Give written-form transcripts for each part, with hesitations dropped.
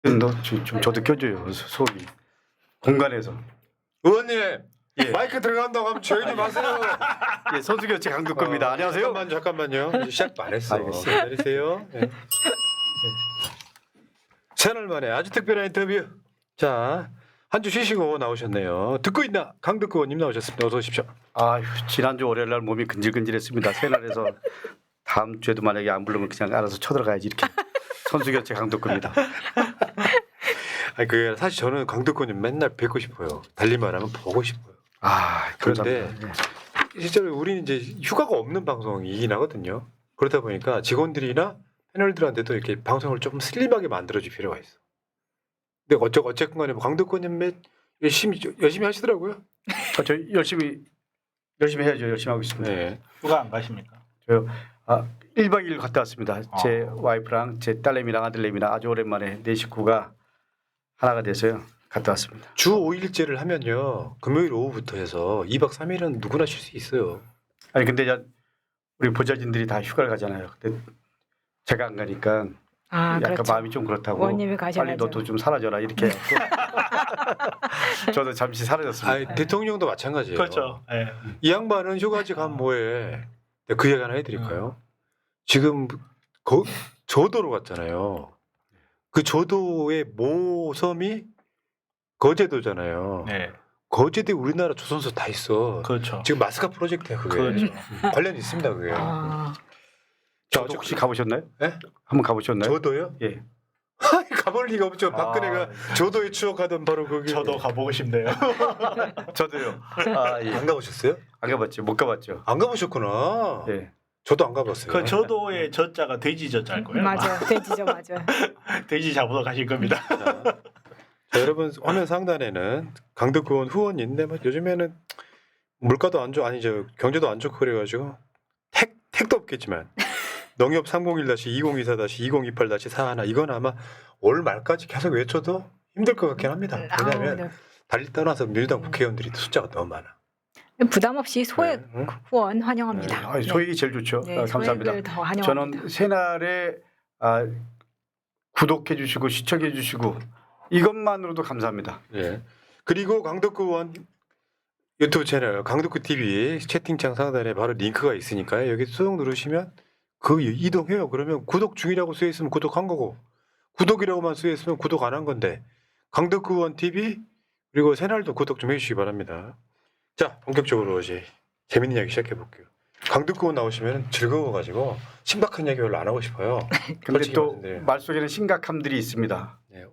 좀 저도 껴줘요. 소리 공간에서. 의원님 예. 마이크 들어간다고 하면 조용히 마세요. 예, 선수교체 강덕구입니다. 안녕하세요. 잠깐만요. 이제 시작도 안 했어. 알겠어요. 기다리세요. 네. 새날 만에 아주 특별한 인터뷰. 자, 한 주 쉬시고 나오셨네요. 듣고 있나? 강덕구 의원님 나오셨습니다. 어서 오십시오. 아휴, 지난주 월요일 날 몸이 근질근질했습니다. 새날에서 다음 주에도 만약에 안 부르면 그냥 알아서 쳐들어가야지 이렇게. 선수교체 강덕구입니다. 아니 그 사실 저는 강덕구 의원님 맨날 뵙고 싶어요. 달리 말하면 보고 싶어요. 아, 그런데 감사합니다. 실제로 우리는 이제 휴가가 없는 방송이긴 하거든요. 그러다 보니까 직원들이나 패널들한테도 이렇게 방송을 좀 슬림하게 만들어줄 필요가 있어. 근데 어쨌건 간에 강덕구 의원님 열심히 하시더라고요. 저 열심히 해야죠. 열심히 하고 있습니다. 네. 휴가 안 가십니까? 저 1박 2일 갔다 왔습니다. 제 아. 와이프랑 제 딸내미랑 아들내미랑 아주 오랜만에 네 식구가 하나가 돼서요. 갔다 왔습니다. 주 5일제를 하면요. 금요일 오후부터 해서 2박 3일은 누구나 쉴 수 있어요. 아니 근데 우리 보좌진들이 다 휴가를 가잖아요. 근데 제가 안 가니까 약간 그렇죠. 마음이 좀 그렇다고 의원님이 가셔야죠. 빨리 너도 좀 사라져라 이렇게 해갖고 저도 잠시 사라졌습니다. 아니, 대통령도 마찬가지예요. 그렇죠. 예. 이 양반은 휴가지 가면 뭐해. 그 얘기 하나 해드릴까요? 지금 저도로 갔잖아요. 그 저도의 모섬이 거제도잖아요. 네. 거제도에 우리나라 조선소 다 있어. 그렇죠. 지금 마스카 프로젝트야 그게. 그렇죠. 관련 있습니다 그게. 저도 혹시 가보셨나요? 네? 한번 가보셨나요? 저도요? 예. 가볼 리가 없죠. 박근혜가 저도에 추억하던 바로 거기. 저도 가보고 싶네요. 저도요. 예. 안 가보셨어요? 안 가봤죠. 못 가봤죠. 안 가보셨구나. 예. 저도 안 가봤어요. 그 저도의 저자가 돼지 저자일 거예요. 맞아, 돼지죠, 맞아. 돼지 잡으러 가실 겁니다. 자, 여러분 화면 상단에는 강덕구 의원 후원이 있는데 뭐 요즘에는 물가도 안 좋아 아니죠 경제도 안 좋고 그래가지고 택도 없겠지만 농협 301-2024-2028-41 이건 아마 올 말까지 계속 외쳐도 힘들 것 같긴 합니다. 왜냐하면 달리 떠나서 민주당 국회의원들이 숫자가 너무 많아. 부담 없이 소액 네, 응? 후원 환영합니다. 네. 소액이 제일 좋죠. 네, 감사합니다. 소액을 더 환영합니다. 저는 새날에 구독해 주시고 시청해 주시고 이것만으로도 감사합니다. 예. 그리고 강덕구 의원 유튜브 채널 강덕구 TV 채팅창 상단에 바로 링크가 있으니까요. 여기 쏙 누르시면 그 이동해요. 그러면 구독 중이라고 쓰여 있으면 구독한 거고 구독이라고만 쓰여 있으면 구독 안 한 건데 강덕구 의원 TV 그리고 새날도 구독 좀 해주시기 바랍니다. 자 본격적으로 이제 재밌는 이야기 시작해 볼게요. 강덕구 의원 나오시면 즐거워가지고 신박한 이야기 별로 안 하고 싶어요. 근데 솔직히 또 말씀드려요. 말 속에는 심각함들이 있습니다. 네.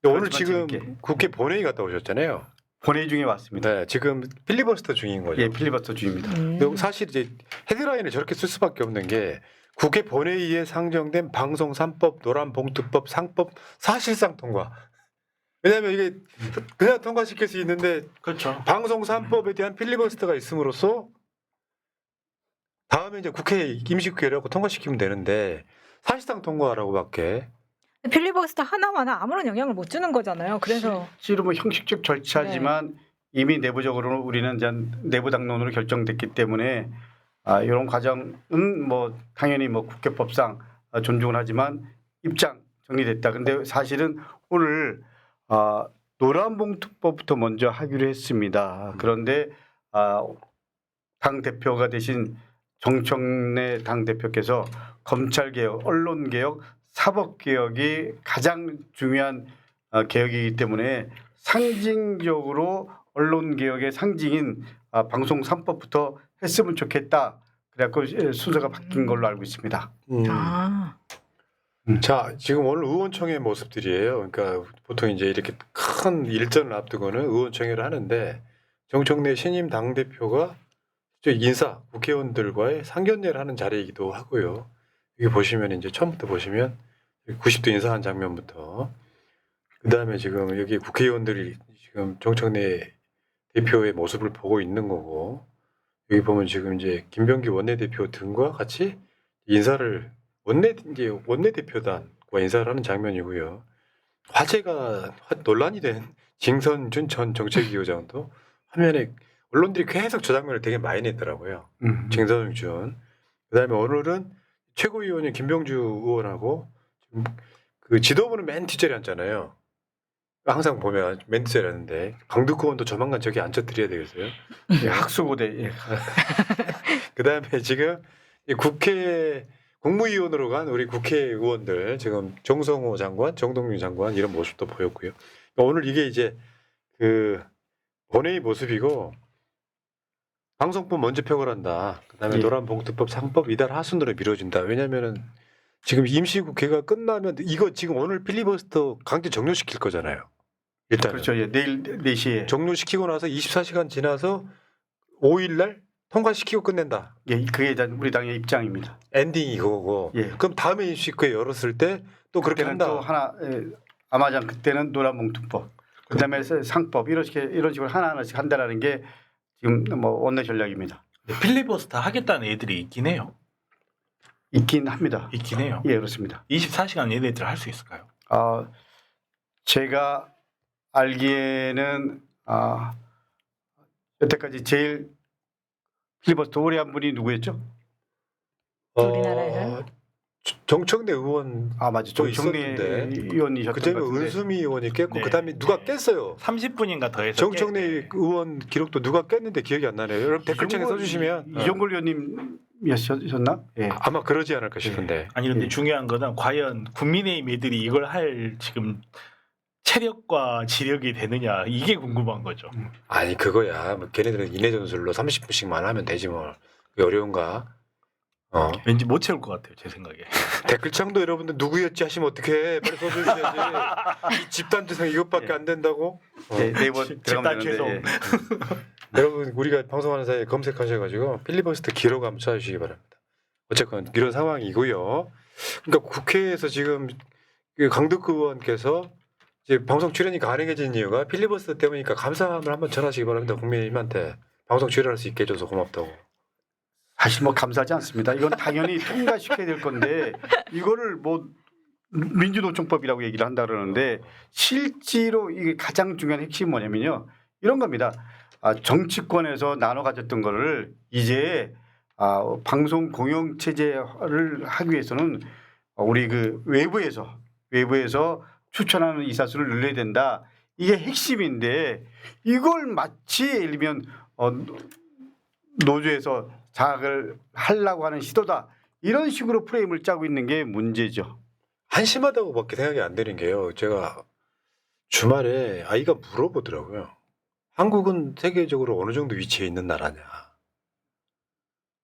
오늘 그렇지만 지금 재밌게. 국회 본회의 갔다 오셨잖아요. 본회의 중에 왔습니다. 네, 지금 필리버스터 중인 거죠. 예, 필리버스터 중입니다. 근데 사실 이제 헤드라인을 저렇게 쓸 수밖에 없는 게 국회 본회의에 상정된 방송 3법, 노란봉투법, 상법 사실상 통과. 왜냐하면 이게 그냥 통과시킬 수 있는데 그렇죠. 방송 3법에 대한 필리버스터가 있음으로써 다음에 이제 국회 임시국회라고 통과시키면 되는데 사실상 통과라고밖에. 필리버스터 하나만 아무런 영향을 못 주는 거잖아요. 그래서 실제로 뭐 형식적 절차지만 이미 내부적으로는 우리는 이제 내부 당론으로 결정됐기 때문에 이런 과정은 뭐 당연히 뭐 국회법상 존중을 하지만 입장 정리됐다. 근데 사실은 오늘 노란봉투법부터 먼저 하기로 했습니다. 그런데 당 대표가 되신 정청래 당 대표께서 검찰개혁, 언론개혁, 사법개혁이 가장 중요한 개혁이기 때문에 상징적으로 언론개혁의 상징인 방송 3법부터 했으면 좋겠다. 그래갖고 순서가 바뀐 걸로 알고 있습니다. 자, 지금 오늘 의원총회 모습들이에요. 그러니까 보통 이제 이렇게 큰 일전을 앞두고는 의원총회를 하는데 정청래 신임 당대표가 인사 국회의원들과의 상견례를 하는 자리이기도 하고요. 여기 보시면 이제 처음부터 보시면 90도 인사한 장면부터 그다음에 지금 여기 국회의원들이 지금 정청래 대표의 모습을 보고 있는 거고 여기 보면 지금 이제 김병기 원내대표 등과 같이 인사를 원내대표단과 인사를 하는 장면이고요. 화제가 논란이 된 징선준 전 정책위원장도 화면에 언론들이 계속 저 장면을 되게 많이 냈더라고요. 징선준. 그다음에 오늘은 최고위원인 김병주 의원하고 그 지도부는 맨 뒷자리에 앉잖아요. 항상 보면 맨 뒷자리에 앉는데 강두구원도 조만간 저기 앉혀드려야 되겠어요. 예, 학수고대. 예. 그다음에 지금 이 국회 국무위원으로 간 우리 국회의원들 지금 정성호 장관, 정동윤 장관 이런 모습도 보였고요. 오늘 이게 이제 그 본회의 모습이고 방송법 먼저 표결한다. 그다음에 예. 노란봉투법 상법 이달 하순으로 미뤄진다. 왜냐면은 지금 임시국회가 끝나면 이거 지금 오늘 필리버스터 강제 종료시킬 거잖아요. 일단 그렇죠. 예, 내일 4시에. 종료시키고 나서 24시간 지나서 5일 날 통과시키고 끝낸다. 예, 그게 일단 우리 당의 입장입니다. 엔딩이 그거고. 예. 그럼 다음에 임시국회 열었을 때 또 그렇게 그때는 한다. 또 하나 아마장 그때는 노란봉투법, 그다음에 이런 식으로 하나씩 한다라는 게 지금 뭐 원내 전략입니다. 필리버스터 하겠다는 애들이 있긴 해요. 있긴 합니다. 있긴 해요. 예, 그렇습니다. 24시간 얘네들 할 수 있을까요? 제가 알기에는 여태까지 제일 필리버스터 오래 한 분이 누구였죠? 우리나라에서요? 정청래 의원 맞아, 또 정청래 있었는데. 의원이셨던 그전에 것 같은데. 은수미 의원이 깼고 네. 그다음에 누가 네. 깼어요. 30분인가 더 해서 정청래 의원 기록도 누가 깼는데 기억이 안 나네요. 여러분 댓글창에 써주시면 이종걸 의원님이셨나? 예. 아마 그러지 않을까 싶은데. 아니 근데 예. 중요한 거는 과연 국민의힘 애들이 이걸 할 지금 체력과 지력이 되느냐 이게 궁금한 거죠. 아니 그거야. 뭐 걔네들은 인해 전술로 30분씩만 하면 되지 뭐. 그게 어려운가? 왠지 못 채울 것 같아요 제 생각에. 댓글창도 여러분들 누구였지 하시면 어떡해. 빨리 써주셔야지. 이 집단 죄송 이것밖에 안 된다고? 예, 네이버 집단 들어가면 죄송. 되는데. 여러분 우리가 방송하는 사이에 검색하셔가지고 필리버스터 기록 한번 찾아주시기 바랍니다. 어쨌건 이런 상황이고요. 그러니까 국회에서 지금 그 강덕구 의원께서 이제 방송 출연이 가능해진 이유가 필리버스터 때문이니까 감사함을 한번 전하시기 바랍니다. 국민의힘한테 방송 출연할 수 있게 해줘서 고맙다고. 사실 뭐 감사하지 않습니다. 이건 당연히 통과시켜야 될 건데 이거를 뭐 민주노총법이라고 얘기를 한다 그러는데 실제로 이게 가장 중요한 핵심이 뭐냐면요. 이런 겁니다. 정치권에서 나눠 가졌던 거를 이제 방송 공영 체제를 하기 위해서는 우리 그 외부에서 추천하는 이사수를 늘려야 된다. 이게 핵심인데 이걸 마치 예를 들면 노조에서 장악을 하려고 하는 시도다. 이런 식으로 프레임을 짜고 있는 게 문제죠. 한심하다고밖에 생각이 안 되는 게요. 제가 주말에 아이가 물어보더라고요. 한국은 세계적으로 어느 정도 위치에 있는 나라냐.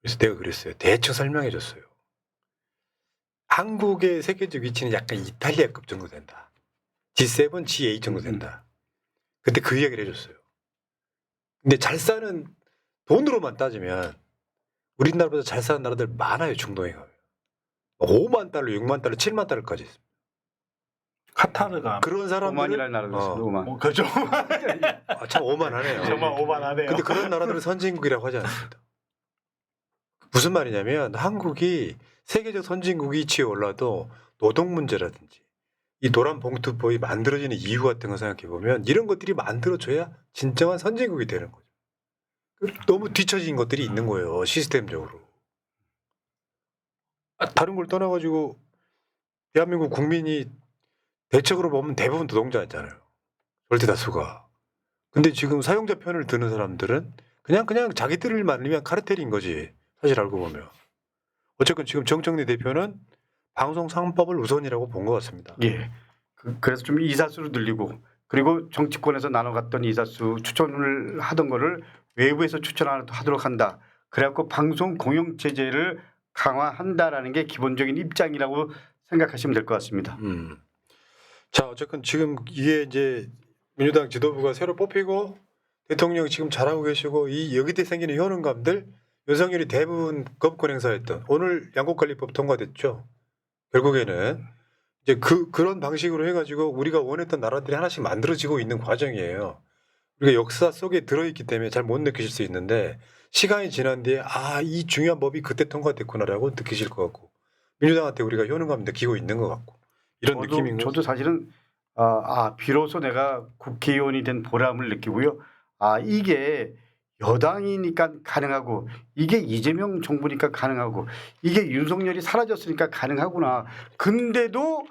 그래서 내가 그랬어요. 대충 설명해 줬어요. 한국의 세계적 위치는 약간 이탈리아급 정도 된다. G7, G8 정도 된다. 근데 그 이야기를 해줬어요. 근데 잘 사는 돈으로만 따지면 우리나라보다 잘 사는 나라들 많아요. 중동에 가면. 5만 달러, 6만 달러, 7만 달러까지 있습니다. 카타르가 그런 사람들은 오만이라는 나라도 있습니다. 오만. 그죠. 참 오만하네요. 정말 오만하네요. 근데 그런 나라들은 선진국이라고 하지 않습니다. 무슨 말이냐면 한국이 세계적 선진국 위치에 올라도 노동 문제라든지 이 노란 봉투법이 만들어지는 이유 같은 거 생각해 보면 이런 것들이 만들어져야 진정한 선진국이 되는 거죠. 너무 뒤처진 것들이 있는 거예요. 시스템적으로. 다른 걸 떠나가지고 대한민국 국민이 대체적으로 보면 대부분 노동자였잖아요. 절대 다수가. 근데 지금 사용자 편을 드는 사람들은 그냥 자기들을 말리면 카르텔인 거지. 사실 알고 보면. 어쨌건 지금 정청래 대표는 방송 상법을 우선이라고 본 것 같습니다. 예. 그래서 좀 이사수를 늘리고 그리고 정치권에서 나눠갔던 이사수 추천을 하던 거를 외부에서 추천하도록 한다. 그래갖고 방송 공영 체제를 강화한다라는 게 기본적인 입장이라고 생각하시면 될 것 같습니다. 자, 어쨌건 지금 이게 이제 민주당 지도부가 새로 뽑히고 대통령 지금 잘하고 계시고 이 여기에 생기는 효능감들 윤석열이 대부분 거부권 행사했던 오늘 양곡관리법 통과됐죠. 결국에는 이제 그런 방식으로 해가지고 우리가 원했던 나라들이 하나씩 만들어지고 있는 과정이에요. 우리가 역사 속에 들어있기 때문에 잘 못 느끼실 수 있는데 시간이 지난 뒤에 이 중요한 법이 그때 통과됐구나라고 느끼실 것 같고 민주당한테 우리가 효능감 느끼고 있는 것 같고 이런 느낌인 거죠. 저도 사실은 비로소 내가 국회의원이 된 보람을 느끼고요. 이게 여당이니까 가능하고 이게 이재명 정부니까 가능하고 이게 윤석열이 사라졌으니까 가능하구나. 근데도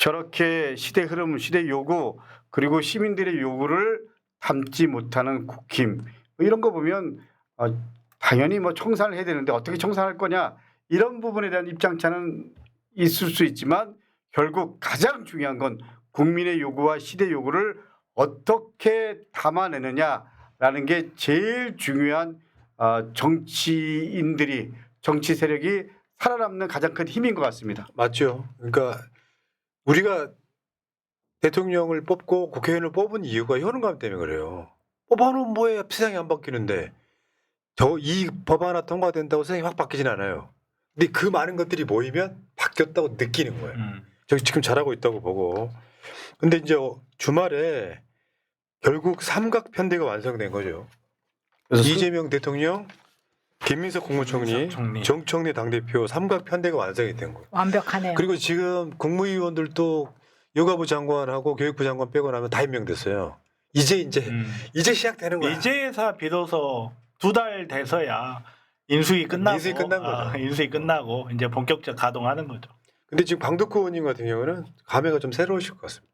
저렇게 시대 흐름, 시대 요구 그리고 시민들의 요구를 담지 못하는 국힘 뭐 이런 거 보면 당연히 뭐 청산을 해야 되는데 어떻게 청산할 거냐 이런 부분에 대한 입장차는 있을 수 있지만 결국 가장 중요한 건 국민의 요구와 시대 요구를 어떻게 담아내느냐라는 게 제일 중요한 정치인들이 정치 세력이 살아남는 가장 큰 힘인 것 같습니다. 맞죠. 그러니까 우리가 대통령을 뽑고 국회의원을 뽑은 이유가 효능감 때문에 그래요. 뽑아놓으면 뭐해 세상이 안 바뀌는데 이 법 하나 통과된다고 세상이 확 바뀌진 않아요. 근데 그 많은 것들이 모이면 바뀌었다고 느끼는 거예요. 저 지금 잘하고 있다고 보고. 근데 이제 주말에 결국 삼각편대가 완성된 거죠. 그래서 이재명 대통령, 김민석 국무총리, 총리. 정청래 당대표 삼각편대가 완성이 된 거예요. 완벽하네요. 그리고 지금 국무위원들도 여가부 장관하고 교육부 장관 빼고 나면 다 임명됐어요. 이제 시작되는 거야. 이제서 비로소 2달 돼서야 인수위 끝나고 인수위 끝난 거죠. 인수위 끝나고 이제 본격적 가동하는 거죠. 근데 지금 강덕구 의원님 같은 경우는 감회가 좀 새로우실 것 같습니다.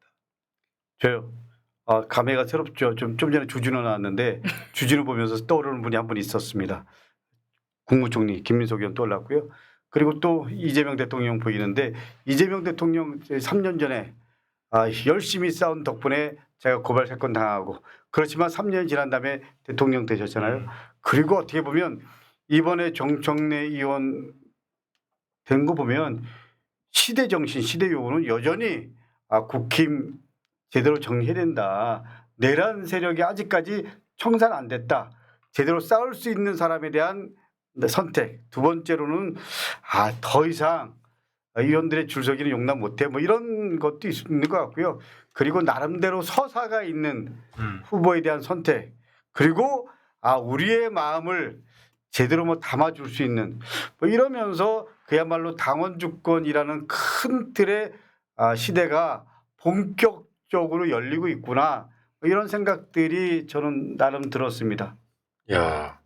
저요. 감회가 새롭죠. 좀 전에 주진우 나왔는데 주진우 보면서 떠오르는 분이 한 분 있었습니다. 국무총리 김민석 의원 떠올랐고요. 그리고 또 이재명 대통령 보이는데 이재명 대통령 3년 전에 열심히 싸운 덕분에 제가 고발 사건 당하고 그렇지만 3년이 지난 다음에 대통령 되셨잖아요. 그리고 어떻게 보면 이번에 정청래 의원 된 거 보면 시대 정신, 시대 요구는 여전히 국힘 제대로 정리해야 된다. 내란 세력이 아직까지 청산 안 됐다. 제대로 싸울 수 있는 사람에 대한 선택. 두 번째로는 더 이상 의원들의 줄서기는 용납 못해. 뭐 이런 것도 있는 것 같고요. 그리고 나름대로 서사가 있는 후보에 대한 선택. 그리고 우리의 마음을 제대로 뭐 담아줄 수 있는 뭐 이러면서 그야말로 당원 주권이라는 큰 틀의 시대가 본격적으로 열리고 있구나. 뭐 이런 생각들이 저는 나름 들었습니다. 야,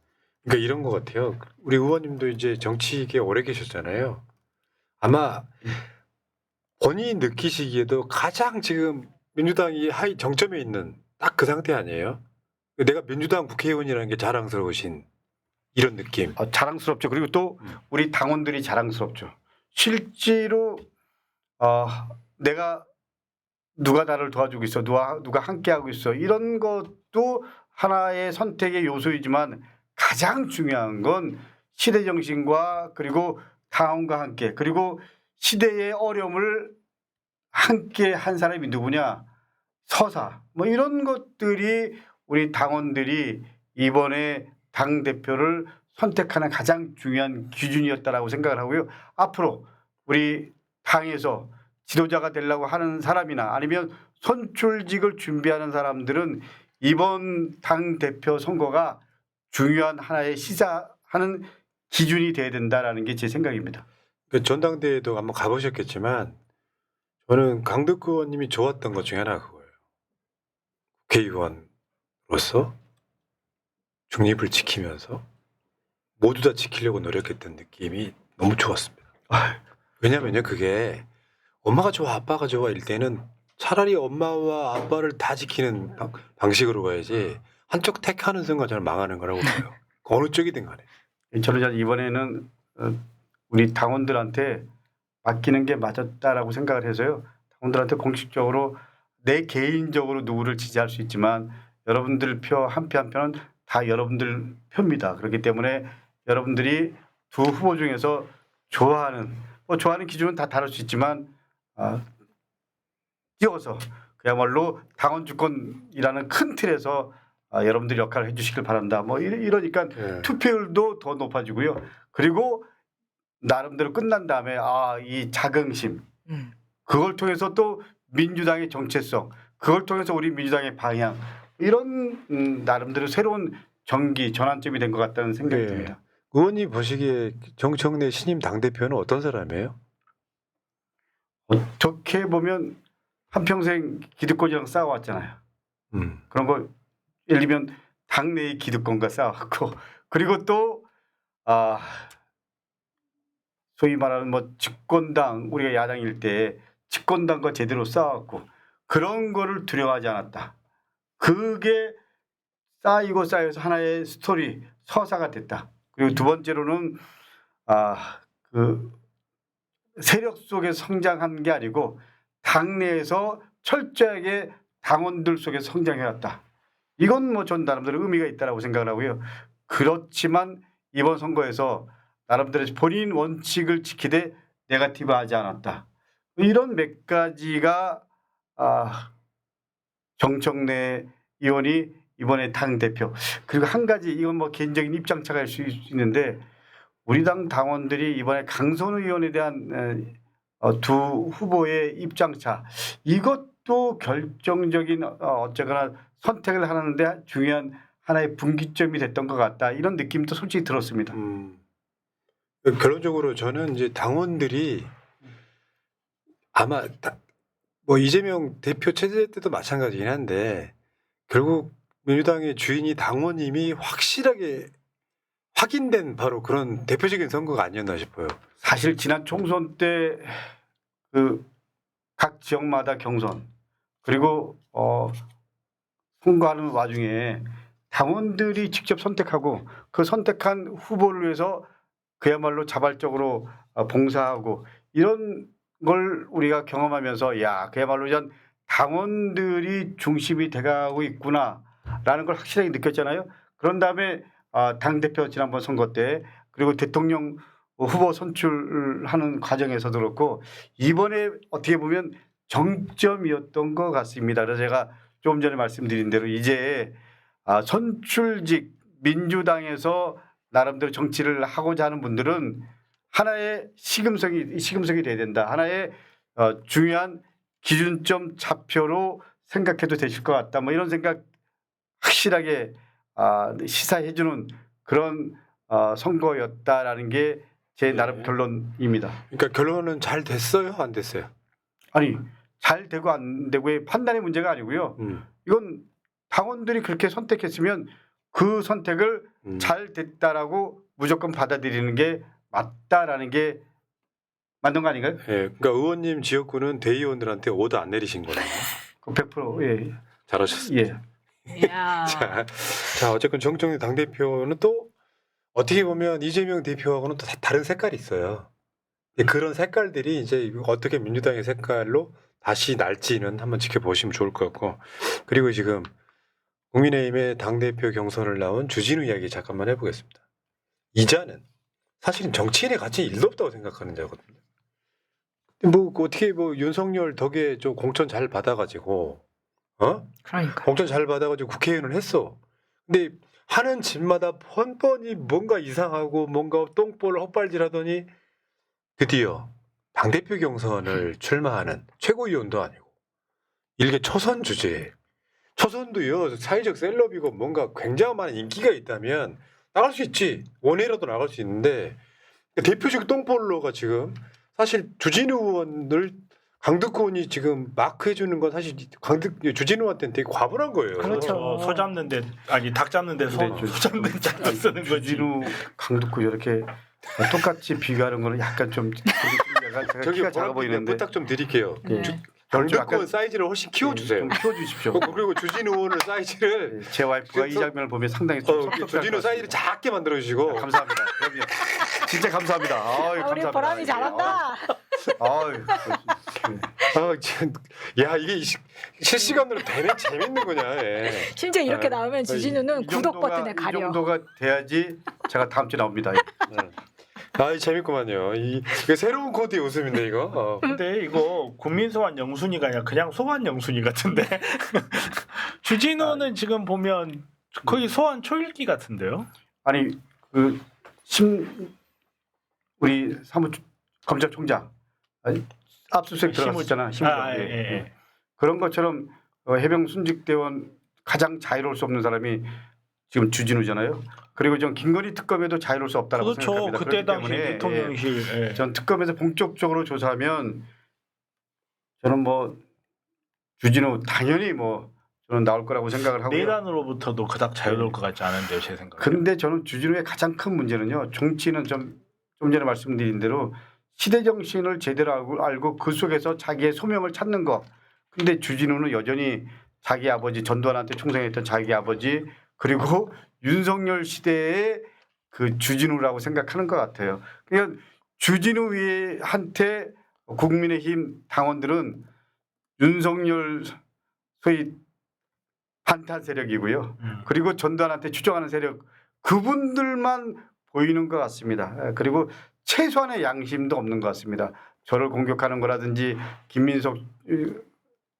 그러니까 이런 것 같아요. 우리 의원님도 이제 정치계에 오래 계셨잖아요. 아마 본인이 느끼시기에도 가장 지금 민주당이 하위 정점에 있는 딱 그 상태 아니에요? 내가 민주당 국회의원이라는 게 자랑스러우신 이런 느낌. 자랑스럽죠. 그리고 또 우리 당원들이 자랑스럽죠. 실제로 내가 누가 나를 도와주고 있어, 누가 함께하고 있어 이런 것도 하나의 선택의 요소이지만 가장 중요한 건 시대 정신과 그리고 당원과 함께 그리고 시대의 어려움을 함께 한 사람이 누구냐 서사 뭐 이런 것들이 우리 당원들이 이번에 당 대표를 선택하는 가장 중요한 기준이었다라고 생각을 하고요. 앞으로 우리 당에서 지도자가 되려고 하는 사람이나 아니면 선출직을 준비하는 사람들은 이번 당 대표 선거가 중요한 하나의 시사하는 기준이 돼야 된다라는 게 제 생각입니다. 그 전당대회도 한번 가보셨겠지만 저는 강덕구 의원님이 좋았던 것 중에 하나가 그거예요. 국회의원으로서 중립을 지키면서 모두 다 지키려고 노력했던 느낌이 너무 좋았습니다. 왜냐면요 그게 엄마가 좋아 아빠가 좋아 일 때는 차라리 엄마와 아빠를 다 지키는 방식으로 가야지 한쪽 택하는 순간 저는 망하는 거라고 봐요. 어느 쪽이든 간에. 저는 이번에는 우리 당원들한테 맡기는 게 맞았다라고 생각을 해서요. 당원들한테 공식적으로 내 개인적으로 누구를 지지할 수 있지만 여러분들 표 한 표 한 표는 다 여러분들 표입니다. 그렇기 때문에 여러분들이 두 후보 중에서 좋아하는 기준은 다 다를 수 있지만 띄워서 그야말로 당원 주권이라는 큰 틀에서 여러분들이 역할을 해주시길 바란다. 뭐 이러니까 투표율도 더 높아지고요. 그리고 나름대로 끝난 다음에 이 자긍심 그걸 통해서 또 민주당의 정체성 그걸 통해서 우리 민주당의 방향 이런 나름대로 새로운 전환점이 된 것 같다는 생각이 듭니다. 의원님 보시기에 정청래 신임 당대표는 어떤 사람이에요? 어떻게 보면 한평생 기득권이랑 싸워왔잖아요. 그런 거 예를 들면 당내의 기득권과 싸웠고 그리고 또 소위 말하는 뭐 집권당 우리가 야당일 때 집권당과 제대로 싸웠고 그런 거를 두려워하지 않았다. 그게 쌓이고 쌓여서 하나의 스토리 서사가 됐다. 그리고 두 번째로는 그 세력 속에 성장한 게 아니고 당내에서 철저하게 당원들 속에 성장해왔다. 이건 뭐 전 나름대로 의미가 있다라고 생각을 하고요. 그렇지만 이번 선거에서 나름대로 본인 원칙을 지키되 네거티브하지 않았다. 이런 몇 가지가 정청래 의원이 이번에 당 대표 그리고 한 가지 이건 뭐 개인적인 입장차가 있을 수 있는데 우리 당 당원들이 이번에 강선우 의원에 대한 두 후보의 입장차 이것도 결정적인 어쨌거나 선택을 하는데 중요한 하나의 분기점이 됐던 것 같다 이런 느낌도 솔직히 들었습니다. 결론적으로 저는 이제 당원들이 아마 뭐 이재명 대표 체제 때도 마찬가지긴 한데 결국 민주당의 주인이 당원님이 확실하게 확인된 바로 그런 대표적인 선거가 아니었나 싶어요. 사실 지난 총선 때 그 각 지역마다 경선 그리고 선거하는 와중에 당원들이 직접 선택하고 그 선택한 후보를 위해서 그야말로 자발적으로 봉사하고 이런 걸 우리가 경험하면서 야 그야말로 전 당원들이 중심이 돼가고 있구나라는 걸 확실하게 느꼈잖아요. 그런 다음에 당대표 지난번 선거 때 그리고 대통령 후보 선출하는 과정에서도 그렇고 이번에 어떻게 보면 정점이었던 것 같습니다. 그래서 제가 조금 전에 말씀드린 대로 이제 선출직 민주당에서 나름대로 정치를 하고자 하는 분들은 하나의 시금석이 돼야 된다. 하나의 중요한 기준점 좌표로 생각해도 되실 것 같다. 뭐 이런 생각 확실하게 시사해주는 그런 선거였다라는 게 제 나름 결론입니다. 그러니까 결론은 잘 됐어요, 안 됐어요? 아니 잘 되고 안 되고의 판단의 문제가 아니고요. 이건 당원들이 그렇게 선택했으면 그 선택을 잘 됐다라고 무조건 받아들이는 게 맞다라는 게 맞는 거 아닌가요? 예, 그러니까 의원님 지역구는 대의원들한테 오더 안 내리신 거네요. 그 100% 예. 잘하셨습니다. 예. 야. 자, 어쨌건 정청래 당대표는 또 어떻게 보면 이재명 대표하고는 또 다른 색깔이 있어요. 그런 색깔들이 이제 어떻게 민주당의 색깔로 다시 날지는 한번 지켜보시면 좋을 것 같고 그리고 지금 국민의힘의 당대표 경선을 나온 주진우 이야기 잠깐만 해보겠습니다. 이자는 사실은 정치인의 가치는 일도 없다고 생각하는 자거든요. 뭐 어떻게 뭐 윤석열 덕에 좀 공천 잘 받아가지고 그러니까. 공천 잘 받아가지고 국회의원을 했어. 근데 하는 집마다 번번이 뭔가 이상하고 뭔가 똥볼 헛발질하더니 드디어 당대표 경선을 출마하는 최고위원도 아니고 일개 초선 주제. 초선도요 사회적 셀럽이고 뭔가 굉장히 많은 인기가 있다면 나갈 수 있지. 원회라도 나갈 수 있는데 대표적 똥볼로가 지금 사실 주진우 의원을 강득권이 지금 마크해주는 건 사실 주진우한테는 되게 과분한 거예요. 그렇죠. 소 잡는데 아니 닭 잡는데 소 잡는 짝을 쓰는 거지. 주진우 강덕구 이렇게 똑같이 비교하는 거는 약간 좀 약간 제가 저기 키가 작아 보이는데 부탁 좀 드릴게요. 네. 강득권 사이즈를 훨씬 키워주세요. 좀 키워주십시오. 그리고 주진우 의원을 사이즈를 제 와이프가 이 장면을 보면 상당히 좀 섭섭해할 주진우 것 사이즈를 같습니다. 작게 만들어주시고 감사합니다. 그럼요. 진짜 감사합니다. 아유, 우리 감사합니다. 보람이 잘한다. 아유, 야 이게 실시간으로 되는 재밌는 거냐. 예. 심지어 이렇게 나오면 주진우는 이 구독 정도가- 버튼에 이 가려. 정도가 돼야지 제가 다음 주에 나옵니다. 아 재밌구만요. 이거 새로운 코드의 웃음인데 이거. 근데 이거 국민 소환 영순이가 아니라 그냥 소환 영순이 같은데 주진우는 지금 보면 거의 소환 초읽기 같은데요. 아니 우리 검찰총장 압수수색 들어갔었잖아. 예. 그런 것처럼 해병 순직대원 가장 자유로울 수 없는 사람이 지금 주진우잖아요. 그리고 전 김건희 특검에도 자유로울 수 없다라고 그렇죠. 생각합니다. 그때 그렇기 당시 때문에, 대통령실. 전 특검에서 본격적으로 조사하면 저는 뭐 주진우 당연히 뭐 저는 나올 거라고 생각을 하고요. 내란으로부터도 그닥 자유로울 것 같지 않은데요, 제 생각에. 근데 저는 주진우의 가장 큰 문제는요. 정치는 좀 전에 말씀드린 대로 시대 정신을 제대로 알고 그 속에서 자기의 소명을 찾는 것. 근데 주진우는 여전히 자기 아버지 전두환한테 충성했던 자기 아버지 그리고 윤석열 시대의 그 주진우라고 생각하는 것 같아요. 그러니까 주진우한테 국민의힘 당원들은 윤석열 소위 반탄 세력이고요. 그리고 전두환한테 추종하는 세력 그분들만 보이는 것 같습니다. 그리고 최소한의 양심도 없는 것 같습니다. 저를 공격하는 거라든지 김민석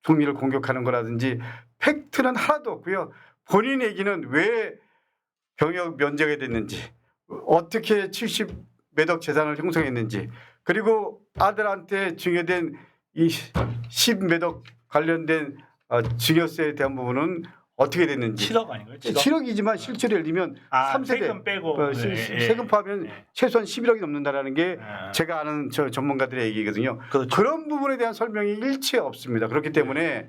총리를 공격하는 거라든지 팩트는 하나도 없고요. 본인 얘기는 왜 병역 면제가 됐는지 어떻게 70몇억 재산을 형성했는지 그리고 아들한테 증여된 이 10몇억 관련된 증여세에 대한 부분은 어떻게 됐는지 7억 아닌가요? 7억? 7억이지만 실제로 예를 들면 3세대 세금 빼고 세금 포함하면 최소한 11억이 넘는다라는 게 예. 제가 아는 저 전문가들의 얘기거든요. 그렇죠. 그런 부분에 대한 설명이 일체 없습니다. 그렇기 때문에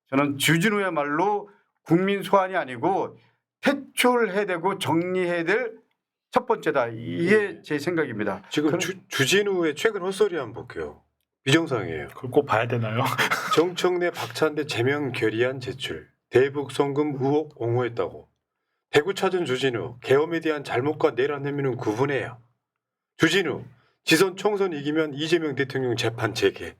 저는 주진우야말로 국민 소환이 아니고 퇴출해야 되고 정리해야 될 첫 번째다. 이게 제 생각입니다. 지금 주진우의 최근 헛소리 한번 볼게요. 비정상이에요. 그걸 꼭 봐야 되나요? 정청래 박찬대 제명 결의안 제출. 대북 송금 의혹 옹호했다고. 대구 찾은 주진우. 계엄에 대한 잘못과 내란 혐의는 구분해요. 주진우. 지선 총선 이기면 이재명 대통령 재판 재개.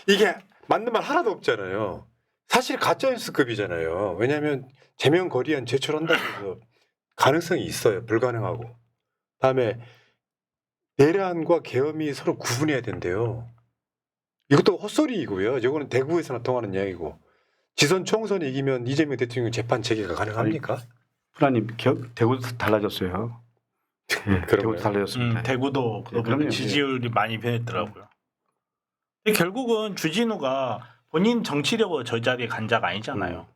이게 맞는 말 하나도 없잖아요. 사실 가짜뉴스급이잖아요. 왜냐하면 제명 결의안 제출한다고 해서 가능성이 있어요. 불가능하고. 다음에 내란과 계엄이 서로 구분해야 된대요. 이것도 헛소리이고요. 이거는 대구에서나 통하는 이야기고. 지선 총선 이기면 이재명 대통령 재판 재개가 가능합니까? 프라님 대구도 달라졌어요. 네, 대구도 달라졌습니다. 대구도 네, 그럼요. 지지율이 많이 변했더라고요. 근데 결국은 주진우가 본인 정치력으로 저 자리에 간 자가 아니잖아요.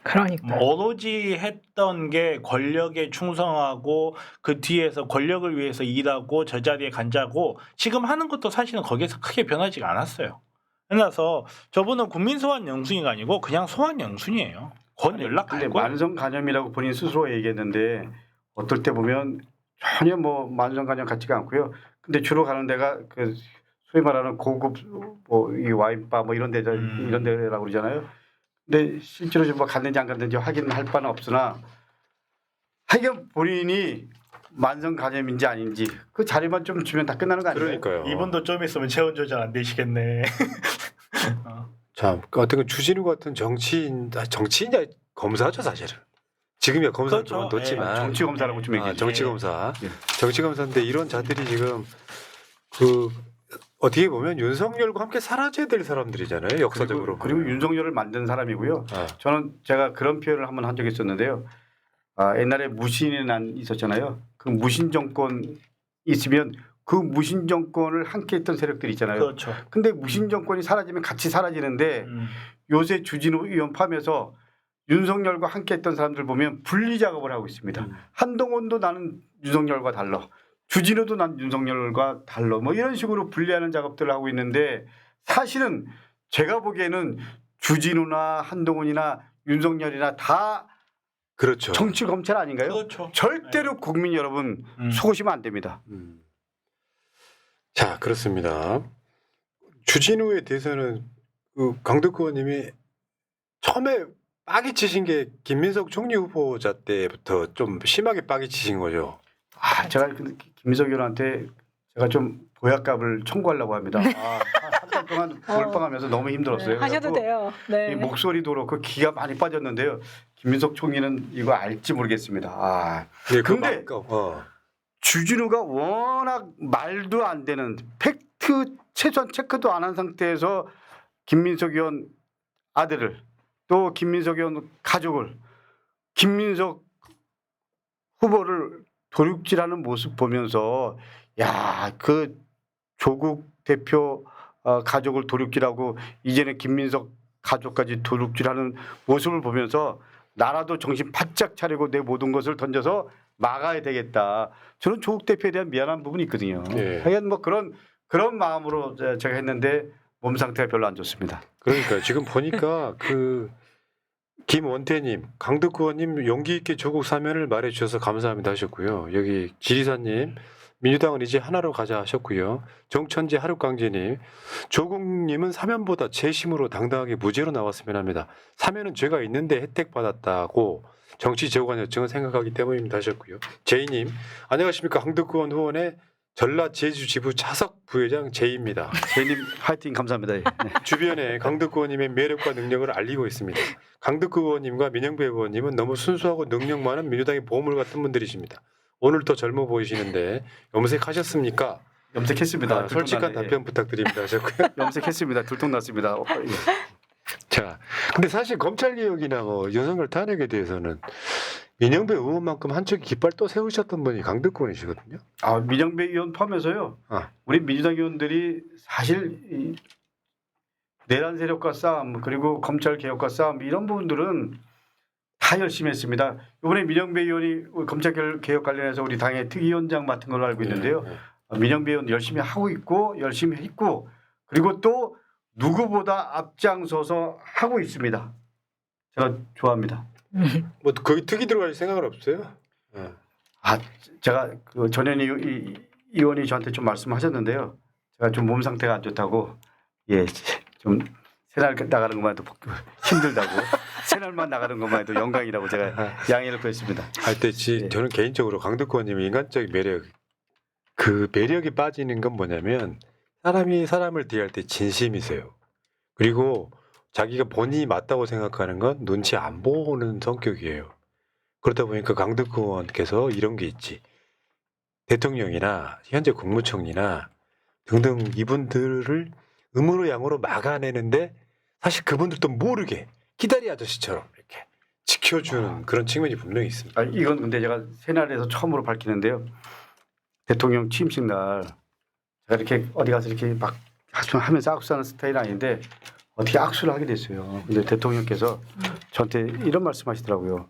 그러니까. 오로지 했던 게 권력에 충성하고 그 뒤에서 권력을 위해서 일하고 저 자리에 간 자고 지금 하는 것도 사실은 거기에서 크게 변하지가 않았어요. 그래서 저분은 국민 소환 영순이가 아니고 그냥 소환 영순이에요. 곧 연락할 근데 거예요. 만성 간염이라고 본인 스스로 얘기했는데 어떨 때 보면 전혀 뭐 만성 간염 같지가 않고요. 근데 주로 가는 데가 그 소위 말하는 고급 뭐 이 와인바 뭐 이런 이런 데라고 그러잖아요. 근데 실제로 좀 뭐 갔는지 안 갔는지 확인할 바는 없으나 하여간 본인이 만성 간염인지 아닌지 그 자리만 좀 주면 다 끝나는 거 아니에요? 그러니까요. 이분도 좀 있으면 체온 조절 안 되시겠네. 참 어떤 그 주진우 같은 정치인이 검사죠 사실은. 지금이야 검사 그렇죠. 그만뒀지만 정치 검사라고 좀 얘기해. 정치 검사, 예. 정치 검사인데 이런 자들이 지금 그 어떻게 보면 윤석열과 함께 사라져야 될 사람들이잖아요 역사적으로. 그리고 윤석열을 만든 사람이고요. 아, 저는 제가 그런 표현을 한번 한 적이 있었는데요. 옛날에 무신이 있었잖아요. 그 무신 정권 있으면 그 무신 정권을 함께했던 세력들이 있잖아요. 그렇죠. 근데 무신 정권이 사라지면 같이 사라지는데 요새 주진우 의원 포함해서 윤석열과 함께했던 사람들 보면 분리 작업을 하고 있습니다. 한동훈도 나는 윤석열과 달라. 주진우도 난 윤석열과 달라. 뭐 이런 식으로 분리하는 작업들을 하고 있는데 사실은 제가 보기에는 주진우나 한동훈이나 윤석열이나 다 그렇죠. 정치 검찰 아닌가요? 그렇죠. 절대로 국민 여러분 속으시면 안 됩니다. 자 그렇습니다. 주진우에 대해서는 그 강덕구 의원님이 처음에 빠기 치신 게 김민석 총리 후보자 때부터 좀 심하게 빠기 치신 거죠. 제가 김민석 의원한테 제가 좀 보약값을 청구하려고 합니다. 한 달 동안 몰빵하면서 너무 힘들었어요. 네, 하셔도 그래갖고 돼요. 네. 이 목소리도 그렇고 기가 많이 빠졌는데요. 김민석 총리는 이거 알지 모르겠습니다. 예, 근데 주진우가 워낙 말도 안 되는 팩트 최소한 체크도 안 한 상태에서 김민석 의원 아들을 또 김민석 의원 가족을 김민석 후보를 도륙질하는 모습 보면서 야, 그 조국 대표 가족을 도륙질하고 이제는 김민석 가족까지 도륙질하는 모습을 보면서 나라도 정신 바짝 차리고 내 모든 것을 던져서 막아야 되겠다. 저는 조국 대표에 대한 미안한 부분이 있거든요. 예. 하여간 뭐 그런 마음으로 제가 했는데 몸 상태가 별로 안 좋습니다. 그러니까 지금 보니까 그 김원태님, 강덕구 의원님 용기 있게 조국 사면을 말해주셔서 감사합니다 하셨고요. 여기 지리사님 민주당은 이제 하나로 가자 하셨고요. 정천재 하루강재님, 조국님은 사면보다 재심으로 당당하게 무죄로 나왔으면 합니다. 사면은 죄가 있는데 혜택 받았다고 정치 재호관 요청은 생각하기 때문입니다 하셨고요. 제이님, 안녕하십니까. 강덕구원 후원의 전라 제주 지부 차석 부회장 제이입니다. 제이님 화이팅 감사합니다. 예. 네. 주변에 강덕구 의원님의 매력과 능력을 알리고 있습니다. 강덕구 의원님과 민영배 의원님은 너무 순수하고 능력 많은 민주당의 보물 같은 분들이십니다. 오늘 더 젊어 보이시는데 염색하셨습니까? 염색했습니다. 솔직한 들통나네. 답변 부탁드립니다 하셨고요. 염색했습니다. 들통났습니다. 예. 자, 근데 사실 검찰개혁이나 뭐 윤석열 탄핵에 대해서는 민영배 의원만큼 한쪽에 깃발 또 세우셨던 분이 강덕구 의원이시거든요. 아, 민영배 의원 포함해서요. 아. 우리 민주당 의원들이 사실 이 내란 세력과 싸움 그리고 검찰 개혁과 싸움 이런 부분들은 다 열심히 했습니다. 이번에 민영배 의원이 검찰 개혁 관련해서 우리 당의 특위위원장 맡은 걸로 알고 있는데요. 민영배 의원 열심히 하고 있고 열심히 했고 그리고 또 누구보다 앞장서서 하고 있습니다. 제가 좋아합니다. 뭐 거기 특이 들어갈 생각은 없어요? 아, 제가 그 전현희 의원이 저한테 좀 말씀하셨는데요. 제가 좀 몸 상태가 안 좋다고, 예, 좀 새날 나가는 것만 해도 힘들다고, 새날만 나가는 것만 해도 영광이라고 제가 양해를 구했습니다. 할 때 예. 저는 개인적으로 강덕구 의원님의 인간적인 매력, 그 매력이 빠지는 건 뭐냐면 사람이 사람을 대할 때 진심이세요. 그리고 자기가 본인이 맞다고 생각하는 건 눈치 안 보는 성격이에요. 그러다 보니까 강덕구 의원께서 이런 게 있지. 대통령이나 현재 국무총리나 등등 이분들을 음으로 양으로 막아내는데 사실 그분들도 모르게 기다리 아저씨처럼 이렇게 지켜주는 그런 측면이 분명히 있습니다. 아, 이건 근데 제가 새날에서 처음으로 밝히는데요. 대통령 취임식 날 제가 이렇게 어디 가서 이렇게 막 하면서 악수하는 스타일 아닌데 어떻게 악수를 하게 됐어요. 근데 대통령께서 저한테 이런 말씀하시더라고요.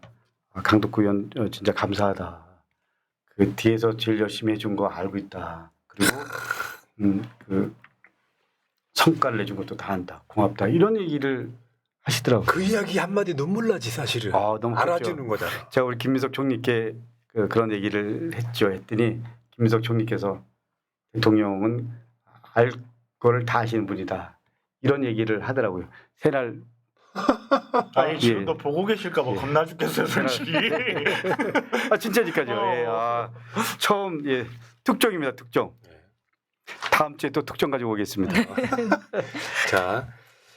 아, 강덕구 의원 진짜 감사하다. 그 뒤에서 제일 열심히 해준 거 알고 있다. 그리고 그 성과를 내준 것도 다 안다. 고맙다. 이런 얘기를 하시더라고요. 그 이야기 한마디 눈물 나지 사실은. 아, 너무 알아주는 거잖아. 제가 우리 김민석 총리께 그런 얘기를 했죠. 했더니 김민석 총리께서 대통령은 알 거를 다 아시는 분이다. 이런 얘기를 하더라고요. 새날 아니 지금도 예. 보고 계실까봐 예. 겁나 죽겠어요 솔직히. 아 진짜니까요. 예. 아, 처음 예. 특종입니다. 특종. 다음 주에 또 특종 가지고 오겠습니다.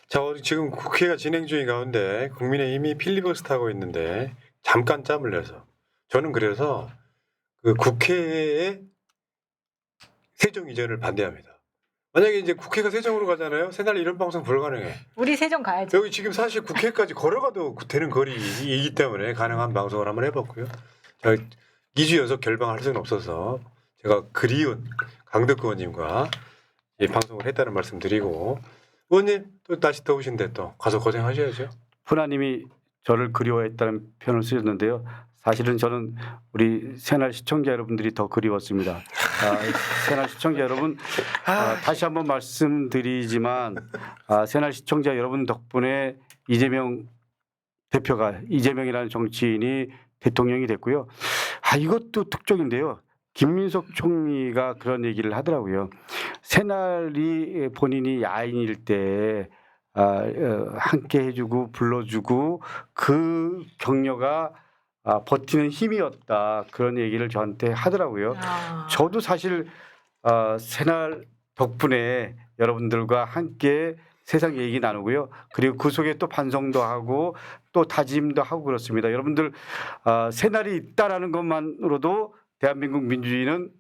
자, 우리 지금 국회가 진행 중인 가운데 국민의힘이 필리버스터 하고 있는데 잠깐 짬을 내서 저는 그래서 그 국회의 세정 이전을 반대합니다. 만약에 이제 국회가 세정으로 가잖아요. 새날 이런 방송 불가능해. 우리 세정 가야지. 여기 지금 사실 국회까지 걸어가도 되는 거리이기 때문에 가능한 방송을 한번 해봤고요. 자, 2주 연속 결방할 수는 없어서 제가 그리운 강덕구 의원님과 이 방송을 했다는 말씀드리고 의원님 또 다시 더우신데 또 가서 고생하셔야죠. 하나님이 저를 그리워했다는 표현을 쓰셨는데요. 사실은 저는 우리 새날 시청자 여러분들이 더 그리웠습니다. 새날 시청자 여러분 다시 한번 말씀드리지만 새날 시청자 여러분 덕분에 이재명 대표가 이재명이라는 정치인이 대통령이 됐고요. 이것도 특종인데요. 김민석 총리가 그런 얘기를 하더라고요. 새날이 본인이 야인일 때 함께 해주고 불러주고 그 격려가 버티는 힘이었다. 그런 얘기를 저한테 하더라고요. 저도 사실 새날 덕분에 여러분들과 함께 세상 얘기 나누고요. 그리고 그 속에 또 반성도 하고 또 다짐도 하고 그렇습니다. 여러분들 새날이 있다라는 것만으로도 대한민국 민주주의는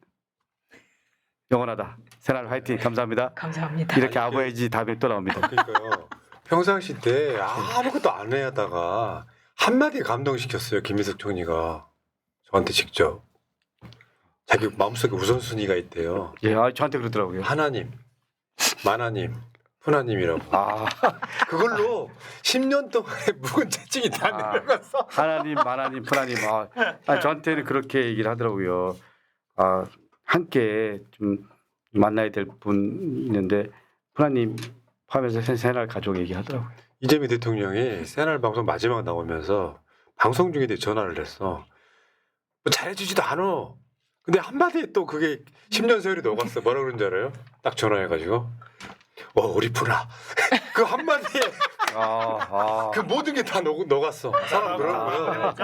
영원하다. 새날 화이팅. 감사합니다. 감사합니다. 이렇게 아버지 다음에 또 나옵니다. 그러니까요. 평상시 때 아무것도 안 해하다가 한마디 감동시켰어요. 김민석 총리가 저한테 직접. 자기 마음속에 우선순위가 있대요. 예, 저한테 그러더라고요. 하나님, 만하님, 푸나님이라고. 그걸로 10년 동안의 묵은 채찍이 다 내려갔어. 하나님, 만하님, 푸나님. 저한테는 그렇게 얘기를 하더라고요. 함께 좀 만나야 될 분 있는데 푸나님 포함해서 새날 가족 얘기하더라고요. 이재명 대통령이 새날 방송 마지막 나오면서 방송 중에 전화를 했어. 뭐 잘해주지도 않아. 근데 한마디에 또 그게 10년 세월이 녹았어. 뭐라 그런 줄 알아요? 딱 전화해가지고 우리 푸나 그 한마디에 그 모든 게 다 녹았어. 사람 그런 거예요.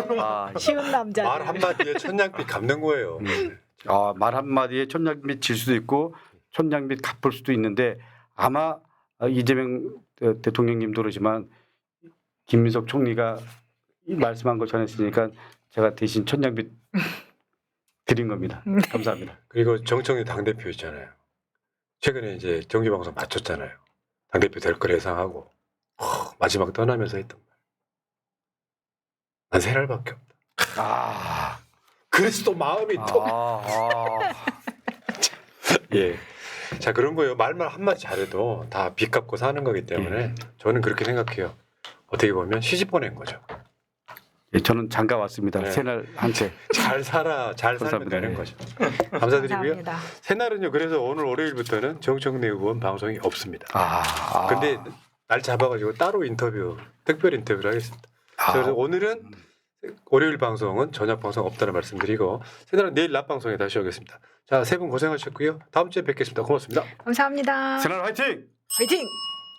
정말 쉬운 남자. 말 한마디에 천냥빛 갚는 거예요. 말 한마디에 천냥빚 질 수도 있고 천냥빚 갚을 수도 있는데 아마 이재명 대통령님도 그러지만 김민석 총리가 말씀한 걸 전했으니까 제가 대신 천냥빚 드린 겁니다. 감사합니다. 그리고 정청래 당대표 있잖아요. 최근에 이제 정규방송 마쳤잖아요. 당대표 될 걸 예상하고 마지막 떠나면서 했던 말. 난 세 날밖에 없다. 그래서 또 마음이 또 예. 자 그런 거예요. 말만 한마디 잘해도 다 빚 갚고 사는 거기 때문에 저는 그렇게 생각해요. 어떻게 보면 시집 보낸 거죠. 예, 저는 장가 왔습니다. 네. 새날 한 채. 잘 살아, 잘 살면 감사합니다. 되는 거죠. 감사드리고요. 감사합니다. 새날은요. 그래서 오늘 월요일부터는 정청래 의원 방송이 없습니다. 근데 근데 날 잡아가지고 따로 인터뷰, 특별 인터뷰를 하겠습니다. 그래서 오늘은 월요일 방송은 저녁 방송 없다는 말씀드리고 새날은 내일 낮 방송에 다시 오겠습니다. 자, 세 분 고생하셨고요. 다음 주에 뵙겠습니다. 고맙습니다. 감사합니다. 새날 화이팅! 화이팅!